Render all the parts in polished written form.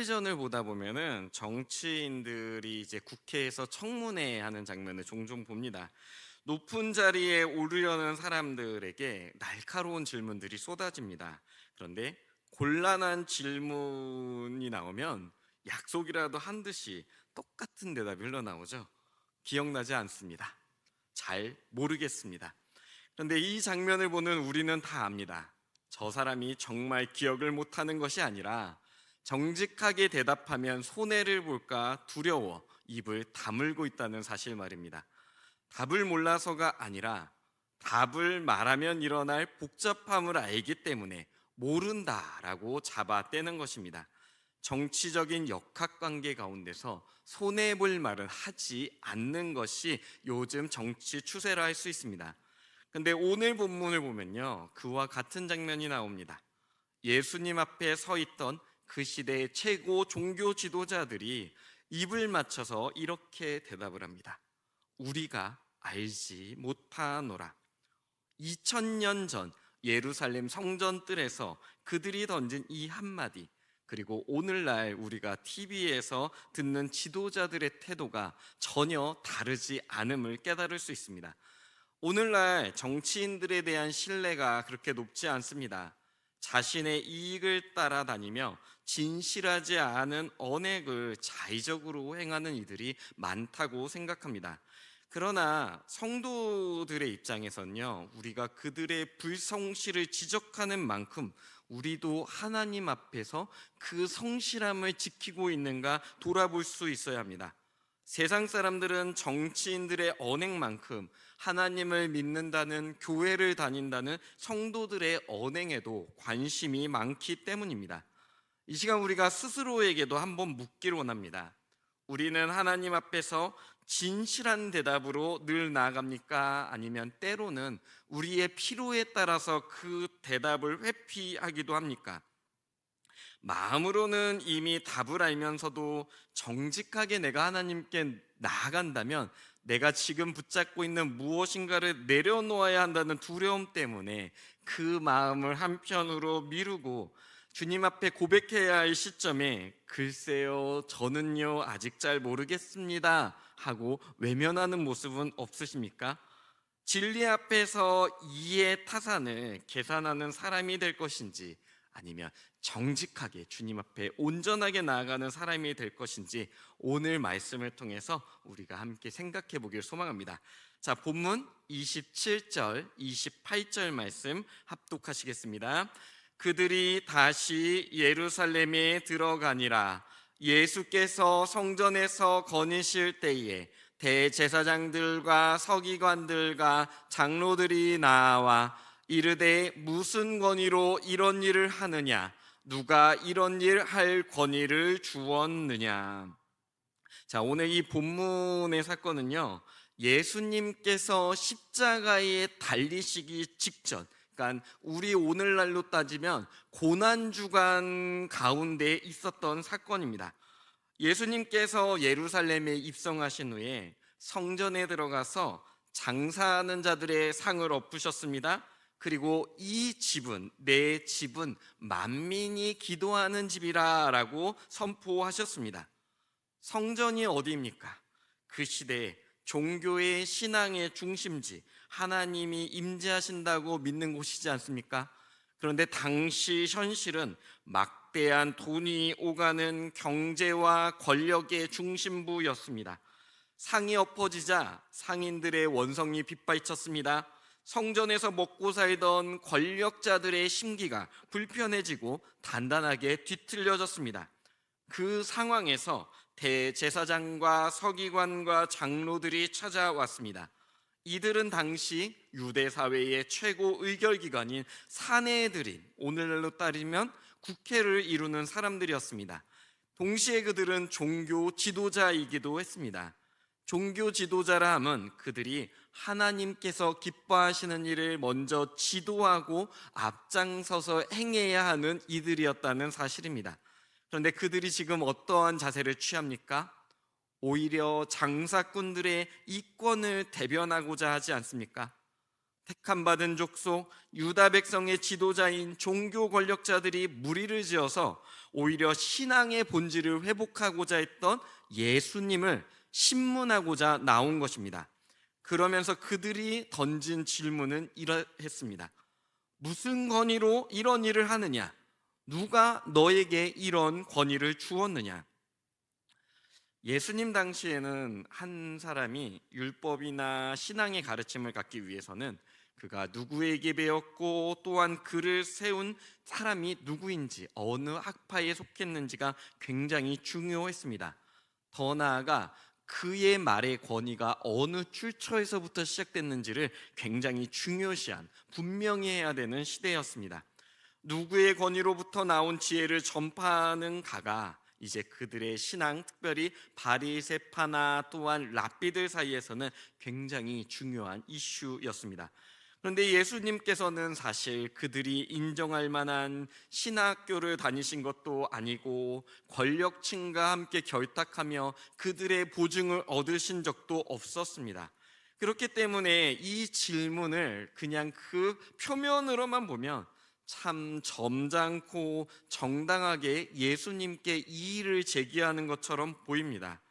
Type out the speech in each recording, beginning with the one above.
텔레비전을 보다 보면은 정치인들이 이제 국회에서 청문회 하는 장면을 종종 봅니다. 높은 자리에 오르려는 사람들에게 날카로운 질문들이 쏟아집니다. 그런데 곤란한 질문이 나오면 약속이라도 한 듯이 똑같은 대답이 흘러나오죠. 기억나지 않습니다. 잘 모르겠습니다. 그런데 이 장면을 보는 우리는 다 압니다. 저 사람이 정말 기억을 못하는 것이 아니라 정직하게 대답하면 손해를 볼까 두려워 입을 다물고 있다는 사실 말입니다. 답을 몰라서가 아니라 답을 말하면 일어날 복잡함을 알기 때문에 모른다라고 잡아떼는 것입니다. 정치적인 역학관계 가운데서 손해볼 말은 하지 않는 것이 요즘 정치 추세라 할 수 있습니다. 근데 오늘 본문을 보면요, 그와 같은 장면이 나옵니다. 예수님 앞에 서 있던 그 시대의 최고 종교 지도자들이 입을 맞춰서 이렇게 대답을 합니다. 우리가 알지 못하노라. 2000년 전 예루살렘 성전 뜰에서 그들이 던진 이 한마디, 그리고 오늘날 우리가 TV에서 듣는 지도자들의 태도가 전혀 다르지 않음을 깨달을 수 있습니다. 오늘날 정치인들에 대한 신뢰가 그렇게 높지 않습니다. 자신의 이익을 따라다니며 진실하지 않은 언행을 자의적으로 행하는 이들이 많다고 생각합니다. 그러나 성도들의 입장에서는요, 우리가 그들의 불성실을 지적하는 만큼 우리도 하나님 앞에서 그 성실함을 지키고 있는가 돌아볼 수 있어야 합니다. 세상 사람들은 정치인들의 언행만큼 하나님을 믿는다는, 교회를 다닌다는 성도들의 언행에도 관심이 많기 때문입니다. 이 시간 우리가 스스로에게도 한번 묻기를 원합니다. 우리는 하나님 앞에서 진실한 대답으로 늘 나아갑니까? 아니면 때로는 우리의 필요에 따라서 그 대답을 회피하기도 합니까? 마음으로는 이미 답을 알면서도 정직하게 내가 하나님께 나아간다면 내가 지금 붙잡고 있는 무엇인가를 내려놓아야 한다는 두려움 때문에 그 마음을 한편으로 미루고 주님 앞에 고백해야 할 시점에 글쎄요, 저는요, 아직 잘 모르겠습니다 하고 외면하는 모습은 없으십니까? 진리 앞에서 이의 타산을 계산하는 사람이 될 것인지, 아니면 정직하게 주님 앞에 온전하게 나아가는 사람이 될 것인지 오늘 말씀을 통해서 우리가 함께 생각해 보길 소망합니다. 자, 본문 27절, 28절 말씀 합독하시겠습니다. 그들이 다시 예루살렘에 들어가니라. 예수께서 성전에서 거니실 때에 대제사장들과 서기관들과 장로들이 나와 이르되 무슨 권위로 이런 일을 하느냐? 누가 이런 일 할 권위를 주었느냐? 자, 오늘 이 본문의 사건은요, 예수님께서 십자가에 달리시기 직전, 그러니까 우리 오늘날로 따지면 고난주간 가운데 있었던 사건입니다. 예수님께서 예루살렘에 입성하신 후에 성전에 들어가서 장사하는 자들의 상을 엎으셨습니다. 그리고 이 집은, 내 집은 만민이 기도하는 집이라 라고 선포하셨습니다. 성전이 어디입니까? 그 시대에 종교의 신앙의 중심지, 하나님이 임재하신다고 믿는 곳이지 않습니까? 그런데 당시 현실은 막대한 돈이 오가는 경제와 권력의 중심부였습니다. 상이 엎어지자 상인들의 원성이 빗발쳤습니다. 성전에서 먹고 살던 권력자들의 심기가 불편해지고 단단하게 뒤틀려졌습니다. 그 상황에서 대제사장과 서기관과 장로들이 찾아왔습니다. 이들은 당시 유대 사회의 최고 의결기관인 사내들인, 오늘날로 따지면 국회를 이루는 사람들이었습니다. 동시에 그들은 종교 지도자이기도 했습니다. 종교 지도자라 함은 그들이 하나님께서 기뻐하시는 일을 먼저 지도하고 앞장서서 행해야 하는 이들이었다는 사실입니다. 그런데 그들이 지금 어떠한 자세를 취합니까? 오히려 장사꾼들의 이권을 대변하고자 하지 않습니까? 택함 받은 족속 유다 백성의 지도자인 종교 권력자들이 무리를 지어서 오히려 신앙의 본질을 회복하고자 했던 예수님을 신문하고자 나온 것입니다. 그러면서 그들이 던진 질문은 이러했습니다. 무슨 권위로 이런 일을 하느냐? 누가 너에게 이런 권위를 주었느냐? 예수님 당시에는 한 사람이 율법이나 신앙의 가르침을 갖기 위해서는 그가 누구에게 배웠고 또한 그를 세운 사람이 누구인지 어느 학파에 속했는지가 굉장히 중요했습니다. 더 나아가 그의 말의 권위가 어느 출처에서부터 시작됐는지를 굉장히 중요시한, 분명히 해야 되는 시대였습니다. 누구의 권위로부터 나온 지혜를 전파하는 가가 이제 그들의 신앙, 특별히 바리새파나 또한 랍비들 사이에서는 굉장히 중요한 이슈였습니다. 그런데 예수님께서는 사실 그들이 인정할 만한 신학교를 다니신 것도 아니고 권력층과 함께 결탁하며 그들의 보증을 얻으신 적도 없었습니다. 그렇기 때문에 이 질문을 그냥 그 표면으로만 보면 참 점잖고 정당하게 예수님께 이의를 제기하는 것처럼 보입니다.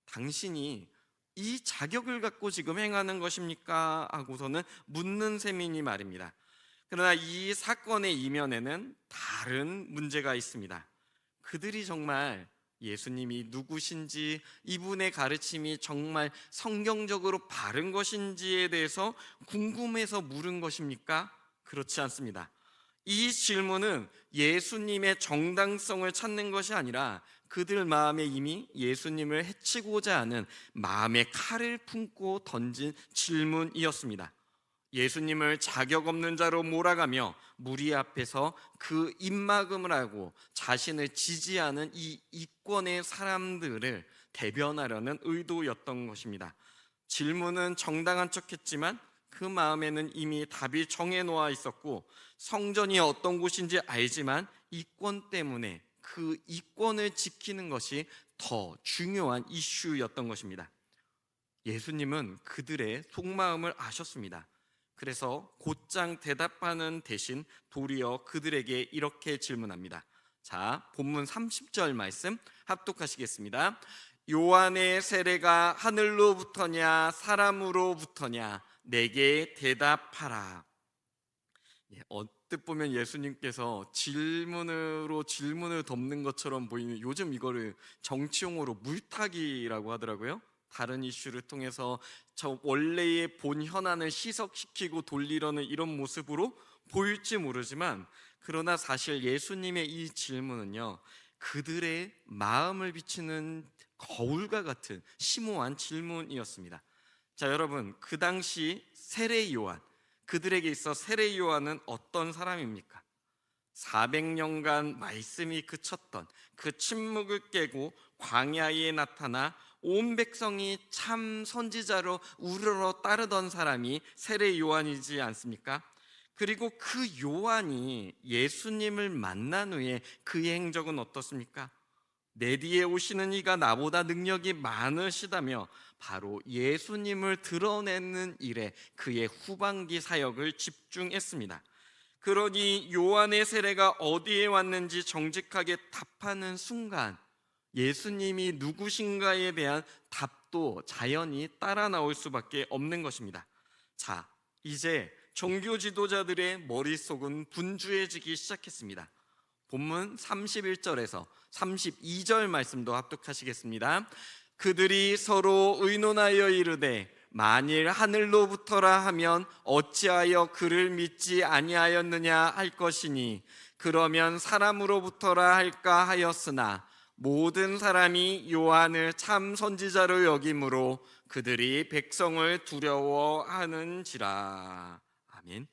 당신이 이 자격을 갖고 지금 행하는 것입니까? 하고서는 묻는 셈이니 말입니다. 그러나 이 사건의 이면에는 다른 문제가 있습니다. 그들이 정말 예수님이 누구신지, 이분의 가르침이 정말 성경적으로 바른 것인지에 대해서 궁금해서 물은 것입니까? 그렇지 않습니다. 이 질문은 예수님의 정당성을 찾는 것이 아니라 그들 마음에 이미 예수님을 해치고자 하는 마음의 칼을 품고 던진 질문이었습니다. 예수님을 자격 없는 자로 몰아가며 무리 앞에서 그 입막음을 하고 자신을 지지하는 이 이권의 사람들을 대변하려는 의도였던 것입니다. 질문은 정당한 척했지만 그 마음에는 이미 답이 정해놓아 있었고 성전이 어떤 곳인지 알지만 이권 때문에 그 이권을 지키는 것이 더 중요한 이슈였던 것입니다. 예수님은 그들의 속마음을 아셨습니다. 그래서 곧장 대답하는 대신 도리어 그들에게 이렇게 질문합니다. 자, 본문 30절 말씀 합독하시겠습니다. 요한의 세례가 하늘로부터냐 사람으로부터냐 내게 대답하라. 언뜻 보면 예수님께서 질문으로 질문을 덮는 것처럼 보이는, 요즘 이거를 정치용어로 물타기라고 하더라고요. 다른 이슈를 통해서 저 원래의 본 현안을 희석시키고 돌리려는 이런 모습으로 보일지 모르지만, 그러나 사실 예수님의 이 질문은요, 그들의 마음을 비추는 거울과 같은 심오한 질문이었습니다. 자, 여러분, 그 당시 세례 요한, 그들에게 있어 세례 요한은 어떤 사람입니까? 400년간 말씀이 그쳤던 그 침묵을 깨고 광야에 나타나 온 백성이 참 선지자로 우러러 따르던 사람이 세례 요한이지 않습니까? 그리고 그 요한이 예수님을 만난 후에 그의 행적은 어떻습니까? 내 뒤에 오시는 이가 나보다 능력이 많으시다며 바로 예수님을 드러내는 일에 그의 후반기 사역을 집중했습니다. 그러니 요한의 세례가 어디에 왔는지 정직하게 답하는 순간 예수님이 누구신가에 대한 답도 자연히 따라 나올 수밖에 없는 것입니다. 자, 이제 종교 지도자들의 머릿속은 분주해지기 시작했습니다. 본문 31절에서 32절 말씀도 합독하시겠습니다. 그들이 서로 의논하여 이르되 만일 하늘로부터라 하면 어찌하여 그를 믿지 아니하였느냐 할 것이니 그러면 사람으로부터라 할까 하였으나 모든 사람이 요한을 참 선지자로 여김으로 그들이 백성을 두려워하는지라. 아멘.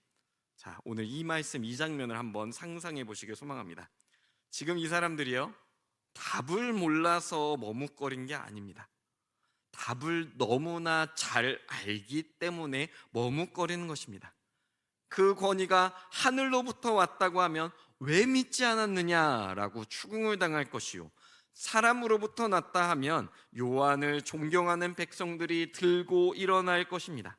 자, 오늘 이 말씀, 이 장면을 한번 상상해 보시길 소망합니다. 지금 이 사람들이요, 답을 몰라서 머뭇거린 게 아닙니다. 답을 너무나 잘 알기 때문에 머뭇거리는 것입니다. 그 권위가 하늘로부터 왔다고 하면 왜 믿지 않았느냐라고 추궁을 당할 것이요, 사람으로부터 났다 하면 요한을 존경하는 백성들이 들고 일어날 것입니다.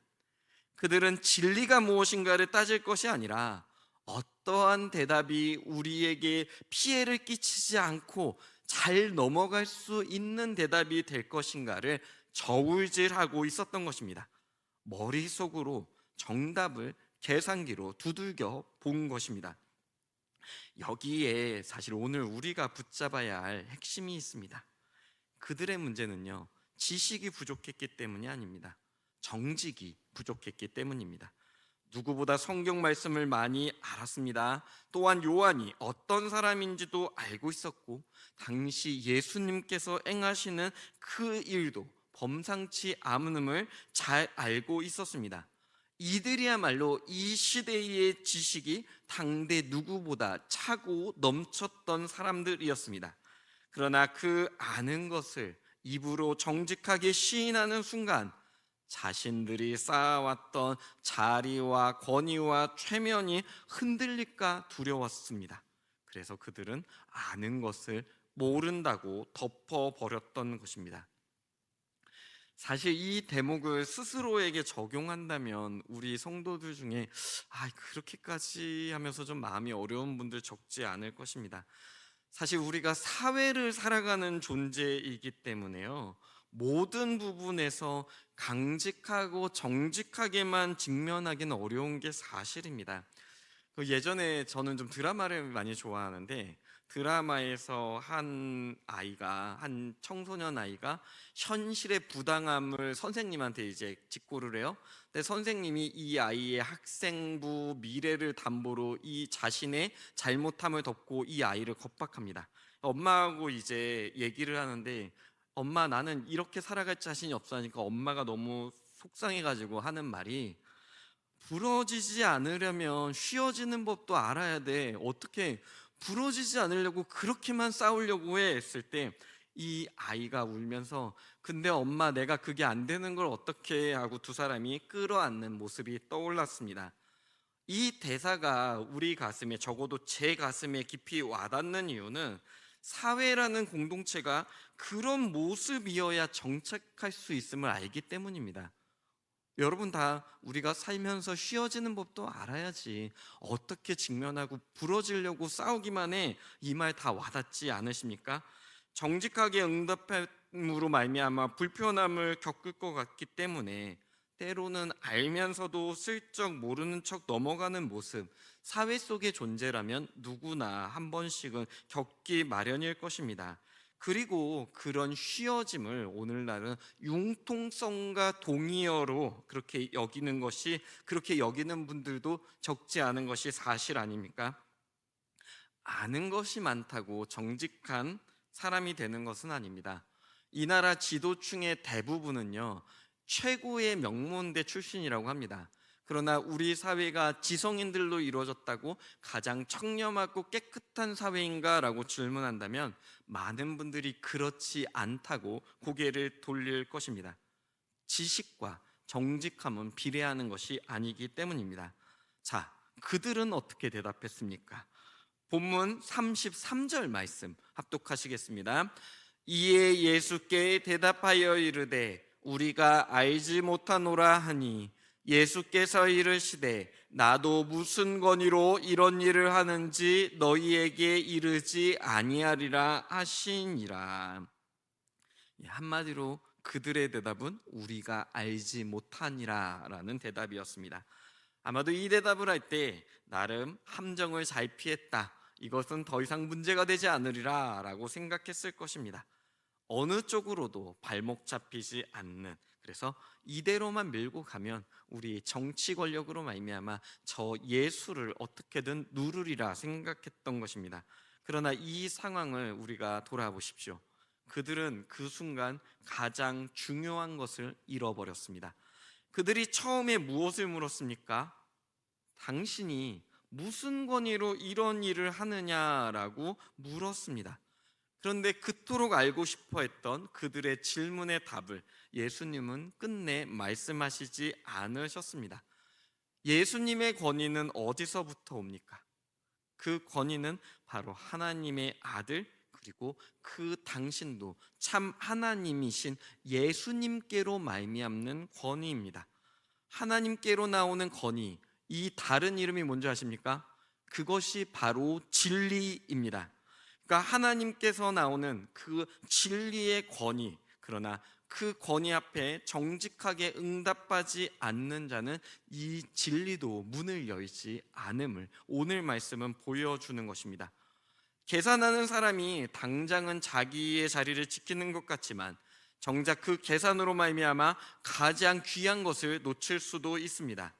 그들은 진리가 무엇인가를 따질 것이 아니라 어떠한 대답이 우리에게 피해를 끼치지 않고 잘 넘어갈 수 있는 대답이 될 것인가를 저울질하고 있었던 것입니다. 머릿속으로 정답을 계산기로 두들겨 본 것입니다. 여기에 사실 오늘 우리가 붙잡아야 할 핵심이 있습니다. 그들의 문제는요, 지식이 부족했기 때문이 아닙니다. 정직이 부족했기 때문입니다. 누구보다 성경 말씀을 많이 알았습니다. 또한 요한이 어떤 사람인지도 알고 있었고, 당시 예수님께서 행하시는 그 일도 범상치 않음을 잘 알고 있었습니다. 이들이야말로 이 시대의 지식이 당대 누구보다 차고 넘쳤던 사람들이었습니다. 그러나 그 아는 것을 입으로 정직하게 시인하는 순간 자신들이 쌓아왔던 자리와 권위와 최면이 흔들릴까 두려웠습니다. 그래서 그들은 아는 것을 모른다고 덮어버렸던 것입니다. 사실 이 대목을 스스로에게 적용한다면 우리 성도들 중에 그렇게까지 하면서 좀 마음이 어려운 분들 적지 않을 것입니다. 사실 우리가 사회를 살아가는 존재이기 때문에요, 모든 부분에서 강직하고 정직하게만 직면하기는 어려운 게 사실입니다. 예전에 저는 좀 드라마를 많이 좋아하는데, 드라마에서 한 청소년 아이가 현실의 부당함을 선생님한테 이제 직고를 해요. 근데 선생님이 이 아이의 학생부 미래를 담보로 이 자신의 잘못함을 덮고 이 아이를 겁박합니다. 엄마하고 이제 얘기를 하는데, 엄마 나는 이렇게 살아갈 자신이 없어 하니까 엄마가 너무 속상해가지고 하는 말이, 부러지지 않으려면 쉬어지는 법도 알아야 돼. 어떻게 부러지지 않으려고 그렇게만 싸우려고 해? 했을 때 이 아이가 울면서, 근데 엄마 내가 그게 안 되는 걸 어떻게 해? 하고 두 사람이 끌어안는 모습이 떠올랐습니다. 이 대사가 우리 가슴에, 적어도 제 가슴에 깊이 와닿는 이유는 사회라는 공동체가 그런 모습이어야 정착할 수 있음을 알기 때문입니다. 여러분 다 우리가 살면서 쉬어지는 법도 알아야지 어떻게 직면하고 부러지려고 싸우기만 해, 이 말 다 와닿지 않으십니까? 정직하게 응답함으로 말미암아 불편함을 겪을 것 같기 때문에 때로는 알면서도 슬쩍 모르는 척 넘어가는 모습, 사회 속의 존재라면 누구나 한 번씩은 겪기 마련일 것입니다. 그리고 그런 쉬어짐을 오늘날은 융통성과 동의어로 그렇게 여기는 분들도 적지 않은 것이 사실 아닙니까? 아는 것이 많다고 정직한 사람이 되는 것은 아닙니다. 이 나라 지도층의 대부분은요, 최고의 명문대 출신이라고 합니다. 그러나 우리 사회가 지성인들로 이루어졌다고 가장 청렴하고 깨끗한 사회인가라고 질문한다면 많은 분들이 그렇지 않다고 고개를 돌릴 것입니다. 지식과 정직함은 비례하는 것이 아니기 때문입니다. 자, 그들은 어떻게 대답했습니까? 본문 33절 말씀 합독하시겠습니다. 이에 예수께 대답하여 이르되 우리가 알지 못하노라 하니, 예수께서 이르시되 나도 무슨 권위로 이런 일을 하는지 너희에게 이르지 아니하리라 하시니라. 한마디로 그들의 대답은 우리가 알지 못하니라 라는 대답이었습니다. 아마도 이 대답을 할 때 나름 함정을 잘 피했다, 이것은 더 이상 문제가 되지 않으리라 라고 생각했을 것입니다. 어느 쪽으로도 발목 잡히지 않는, 그래서 이대로만 밀고 가면 우리 정치 권력으로 말미암아 저 예수를 어떻게든 누르리라 생각했던 것입니다. 그러나 이 상황을 우리가 돌아보십시오. 그들은 그 순간 가장 중요한 것을 잃어버렸습니다. 그들이 처음에 무엇을 물었습니까? 당신이 무슨 권위로 이런 일을 하느냐라고 물었습니다. 그런데 그토록 알고 싶어 했던 그들의 질문의 답을 예수님은 끝내 말씀하시지 않으셨습니다. 예수님의 권위는 어디서부터 옵니까? 그 권위는 바로 하나님의 아들, 그리고 그 당신도 참 하나님이신 예수님께로 말미암는 권위입니다. 하나님께로 나오는 건의, 이 다른 이름이 뭔지 아십니까? 그것이 바로 진리입니다. 그러니까 하나님께서 나오는 그 진리의 권위, 그러나 그 권위 앞에 정직하게 응답하지 않는 자는 이 진리도 문을 열지 않음을 오늘 말씀은 보여주는 것입니다. 계산하는 사람이 당장은 자기의 자리를 지키는 것 같지만 정작 그 계산으로 말미암아 가장 귀한 것을 놓칠 수도 있습니다.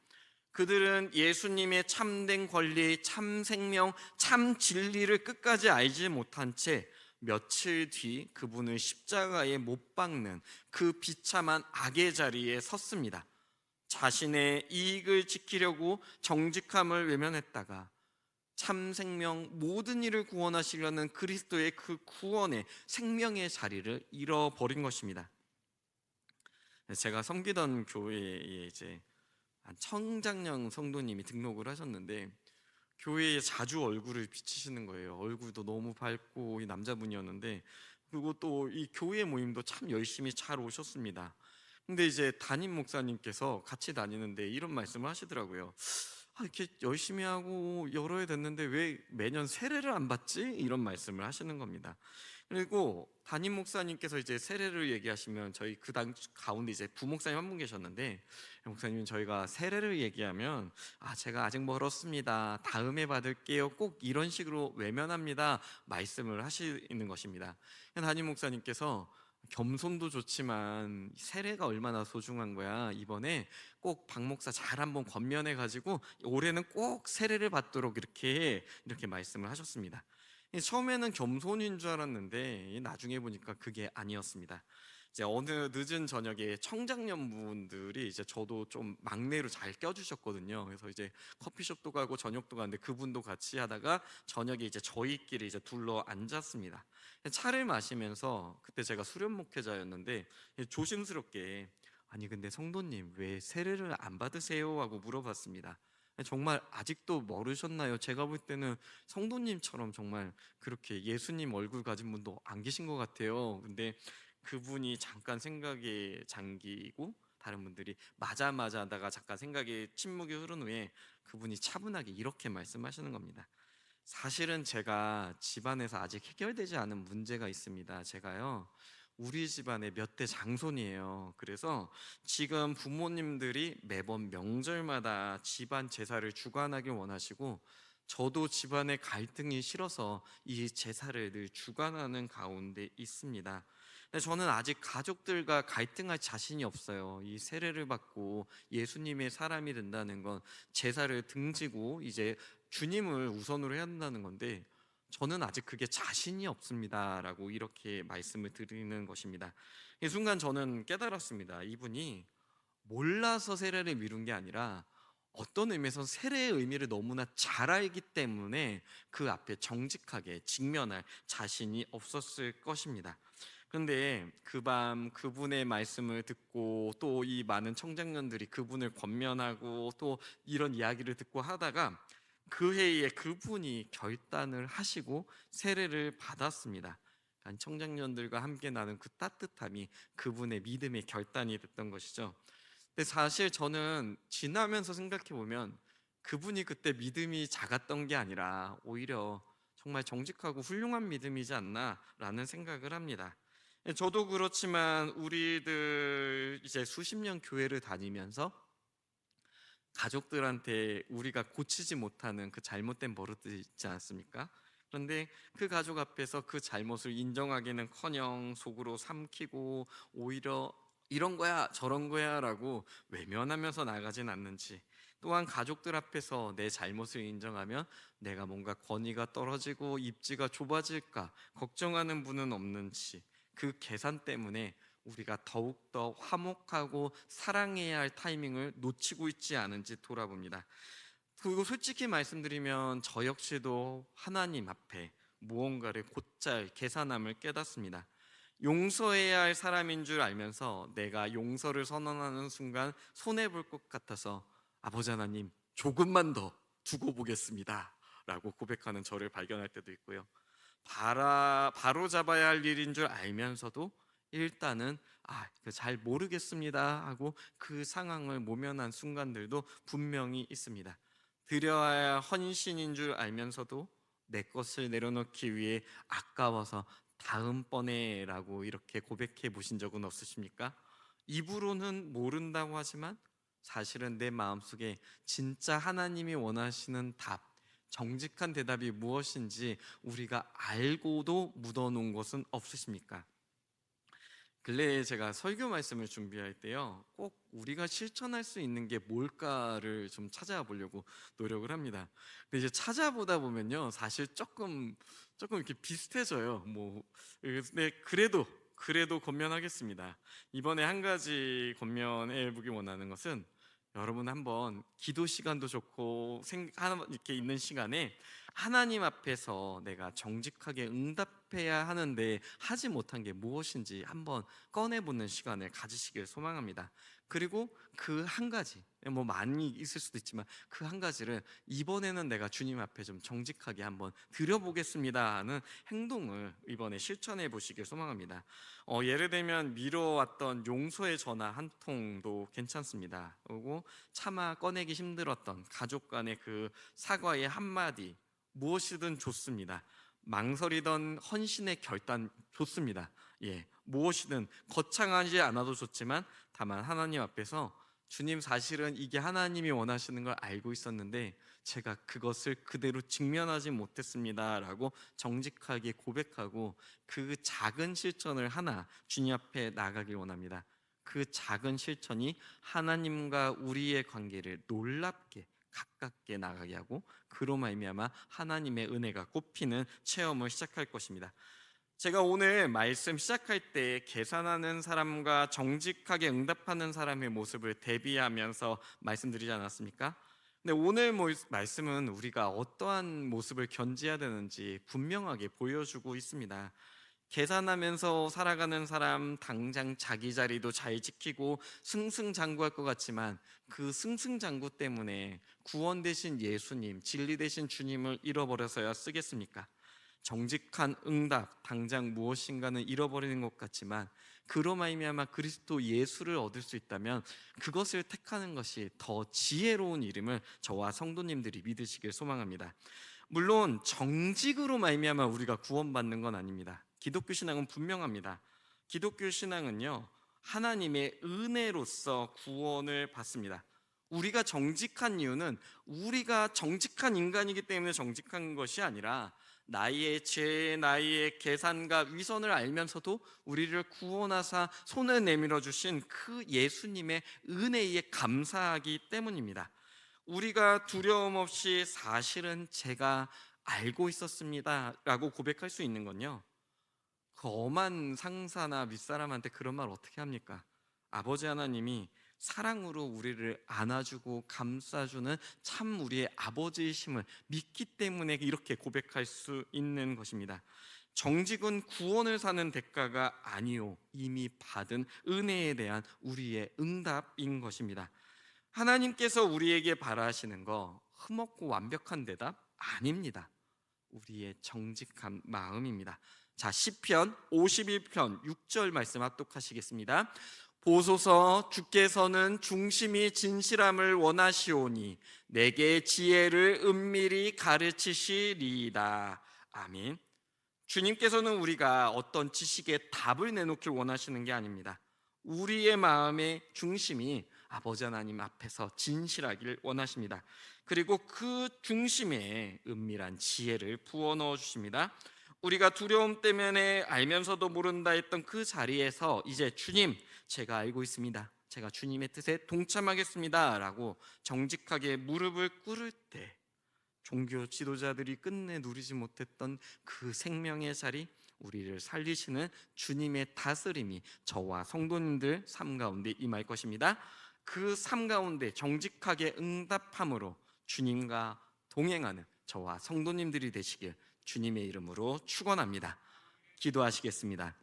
그들은 예수님의 참된 권리, 참 생명, 참 진리를 끝까지 알지 못한 채 며칠 뒤 그분을 십자가에 못 박는 그 비참한 악의 자리에 섰습니다. 자신의 이익을 지키려고 정직함을 외면했다가 참 생명, 모든 일을 구원하시려는 그리스도의 그 구원의 생명의 자리를 잃어버린 것입니다. 제가 섬기던 교회에 이제 한 청장년 성도님이 등록을 하셨는데 교회에 자주 얼굴을 비치시는 거예요. 얼굴도 너무 밝고 이 남자분이었는데, 그리고 또 이 교회 모임도 참 열심히 잘 오셨습니다. 근데 이제 담임 목사님께서 같이 다니는데 이런 말씀을 하시더라고요. 이렇게 열심히 하고 열어야 됐는데 왜 매년 세례를 안 받지? 이런 말씀을 하시는 겁니다. 그리고 담임 목사님께서 이제 세례를 얘기하시면 저희 그 당 가운데 이제 부목사님 한 분 계셨는데, 목사님 저희가 세례를 얘기하면 제가 아직 멀었습니다, 다음에 받을게요, 꼭 이런 식으로 외면합니다 말씀을 하시는 것입니다. 담임 목사님께서 겸손도 좋지만 세례가 얼마나 소중한 거야, 이번에 꼭 박 목사 잘 한번 권면해 가지고 올해는 꼭 세례를 받도록 이렇게 말씀을 하셨습니다. 처음에는 겸손인 줄 알았는데 나중에 보니까 그게 아니었습니다. 이제 어느 늦은 저녁에 청장년분들이 이제 저도 좀 막내로 잘 껴주셨거든요. 그래서 이제 커피숍도 가고 저녁도 가는데 그분도 같이 하다가 저녁에 이제 저희끼리 이제 둘러 앉았습니다. 차를 마시면서 그때 제가 수련 목회자였는데 조심스럽게 아니 근데 성도님 왜 세례를 안 받으세요? 하고 물어봤습니다. 정말 아직도 모르셨나요? 제가 볼 때는 성도님처럼 정말 그렇게 예수님 얼굴 가진 분도 안 계신 것 같아요. 근데 그분이 잠깐 생각에 잠기고 다른 분들이 맞아 하다가 잠깐 생각에 침묵이 흐른 후에 그분이 차분하게 이렇게 말씀하시는 겁니다. 사실은 제가 집안에서 아직 해결되지 않은 문제가 있습니다. 제가요, 우리 집안의 몇 대 장손이에요. 그래서 지금 부모님들이 매번 명절마다 집안 제사를 주관하길 원하시고 저도 집안의 갈등이 싫어서 이 제사를 늘 주관하는 가운데 있습니다. 근데 저는 아직 가족들과 갈등할 자신이 없어요. 이 세례를 받고 예수님의 사람이 된다는 건 제사를 등지고 이제 주님을 우선으로 해야 한다는 건데 저는 아직 그게 자신이 없습니다라고 이렇게 말씀을 드리는 것입니다. 이 순간 저는 깨달았습니다. 이분이 몰라서 세례를 미룬 게 아니라 어떤 의미에서 세례의 의미를 너무나 잘 알기 때문에 그 앞에 정직하게 직면할 자신이 없었을 것입니다. 그런데 그 밤 그분의 말씀을 듣고 또 이 많은 청장년들이 그분을 권면하고 또 이런 이야기를 듣고 하다가 그 해에 그분이 결단을 하시고 세례를 받았습니다. 그러니까 청장년들과 함께 나눈 그 따뜻함이 그분의 믿음의 결단이 됐던 것이죠. 근데 사실 저는 지나면서 생각해 보면 그분이 그때 믿음이 작았던 게 아니라 오히려 정말 정직하고 훌륭한 믿음이지 않나라는 생각을 합니다. 저도 그렇지만 우리들 이제 수십 년 교회를 다니면서 가족들한테 우리가 고치지 못하는 그 잘못된 버릇들이 있지 않습니까? 그런데 그 가족 앞에서 그 잘못을 인정하기는커녕 속으로 삼키고 오히려 이런 거야 저런 거야라고 외면하면서 나가진 않는지, 또한 가족들 앞에서 내 잘못을 인정하면 내가 뭔가 권위가 떨어지고 입지가 좁아질까 걱정하는 분은 없는지, 그 계산 때문에 우리가 더욱더 화목하고 사랑해야 할 타이밍을 놓치고 있지 않은지 돌아봅니다. 그리고 솔직히 말씀드리면 저 역시도 하나님 앞에 무언가를 곧잘 계산함을 깨닫습니다. 용서해야 할 사람인 줄 알면서 내가 용서를 선언하는 순간 손해볼 것 같아서 아버지 하나님 조금만 더 두고 보겠습니다 라고 고백하는 저를 발견할 때도 있고요. 바로 잡아야 할 일인 줄 알면서도 일단은 잘 모르겠습니다 하고 그 상황을 모면한 순간들도 분명히 있습니다. 드려야 헌신인 줄 알면서도 내 것을 내려놓기 위해 아까워서 다음번에라고 이렇게 고백해 보신 적은 없으십니까? 입으로는 모른다고 하지만 사실은 내 마음속에 진짜 하나님이 원하시는 답, 정직한 대답이 무엇인지 우리가 알고도 묻어놓은 것은 없으십니까? 근래에 제가 설교 말씀을 준비할 때요, 꼭 우리가 실천할 수 있는 게 뭘까를 좀 찾아보려고 노력을 합니다. 근데 이제 찾아보다 보면요, 사실 조금 이렇게 비슷해져요. 근데 그래도 권면하겠습니다. 이번에 한 가지 권면해 보기 원하는 것은, 여러분 한번 기도 시간도 좋고 이렇게 있는 시간에 하나님 앞에서 내가 정직하게 응답해야 하는데 하지 못한 게 무엇인지 한번 꺼내보는 시간을 가지시길 소망합니다. 그리고 그 한 가지, 많이 있을 수도 있지만 그 한 가지를 이번에는 내가 주님 앞에 좀 정직하게 한번 드려보겠습니다 하는 행동을 이번에 실천해 보시길 소망합니다. 예를 들면 미뤄왔던 용서의 전화 한 통도 괜찮습니다. 그리고 차마 꺼내기 힘들었던 가족 간의 그 사과의 한마디, 무엇이든 좋습니다. 망설이던 헌신의 결단 좋습니다. 무엇이든 거창하지 않아도 좋지만 다만 하나님 앞에서, 주님, 사실은 이게 하나님이 원하시는 걸 알고 있었는데 제가 그것을 그대로 직면하지 못했습니다 라고 정직하게 고백하고 그 작은 실천을 하나 주님 앞에 나가길 원합니다. 그 작은 실천이 하나님과 우리의 관계를 놀랍게 가깝게 나가게 하고, 그로 말미암아 하나님의 은혜가 꼽히는 체험을 시작할 것입니다. 제가 오늘 말씀 시작할 때 계산하는 사람과 정직하게 응답하는 사람의 모습을 대비하면서 말씀드리지 않았습니까? 근데 오늘 말씀은 우리가 어떠한 모습을 견지해야 되는지 분명하게 보여주고 있습니다. 계산하면서 살아가는 사람, 당장 자기 자리도 잘 지키고 승승장구할 것 같지만 그 승승장구 때문에 구원 되신 예수님, 진리 되신 주님을 잃어버려서야 쓰겠습니까? 정직한 응답, 당장 무엇인가는 잃어버리는 것 같지만 그로 말미암아 그리스도 예수를 얻을 수 있다면 그것을 택하는 것이 더 지혜로운 이름을 저와 성도님들이 믿으시길 소망합니다. 물론 정직으로 말미암아 우리가 구원받는 건 아닙니다. 기독교 신앙은 분명합니다. 기독교 신앙은요, 하나님의 은혜로서 구원을 받습니다. 우리가 정직한 이유는 우리가 정직한 인간이기 때문에 정직한 것이 아니라 나의 죄, 나의 계산과 위선을 알면서도 우리를 구원하사 손을 내밀어 주신 그 예수님의 은혜에 감사하기 때문입니다. 우리가 두려움 없이 사실은 제가 알고 있었습니다 라고 고백할 수 있는 건요, 그 엄한 상사나 윗사람한테 그런 말 어떻게 합니까? 아버지 하나님이 사랑으로 우리를 안아주고 감싸주는 참 우리의 아버지이심을 믿기 때문에 이렇게 고백할 수 있는 것입니다. 정직은 구원을 사는 대가가 아니요, 이미 받은 은혜에 대한 우리의 응답인 것입니다. 하나님께서 우리에게 바라시는 거 흠없고 완벽한 대답 아닙니다. 우리의 정직한 마음입니다. 자, 시편 51편 6절 말씀 합독하시겠습니다. 보소서, 주께서는 중심이 진실함을 원하시오니 내게 지혜를 은밀히 가르치시리이다. 아멘. 주님께서는 우리가 어떤 지식에 답을 내놓길 원하시는 게 아닙니다. 우리의 마음의 중심이 아버지 하나님 앞에서 진실하기를 원하십니다. 그리고 그 중심에 은밀한 지혜를 부어 넣어 주십니다. 우리가 두려움 때문에 알면서도 모른다 했던 그 자리에서 이제 주님, 제가 알고 있습니다, 제가 주님의 뜻에 동참하겠습니다 라고 정직하게 무릎을 꿇을 때 종교 지도자들이 끝내 누리지 못했던 그 생명의 자리, 우리를 살리시는 주님의 다스림이 저와 성도님들 삶 가운데 임할 것입니다. 그 삶 가운데 정직하게 응답함으로 주님과 동행하는 저와 성도님들이 되시길 주님의 이름으로 축원합니다. 기도하시겠습니다.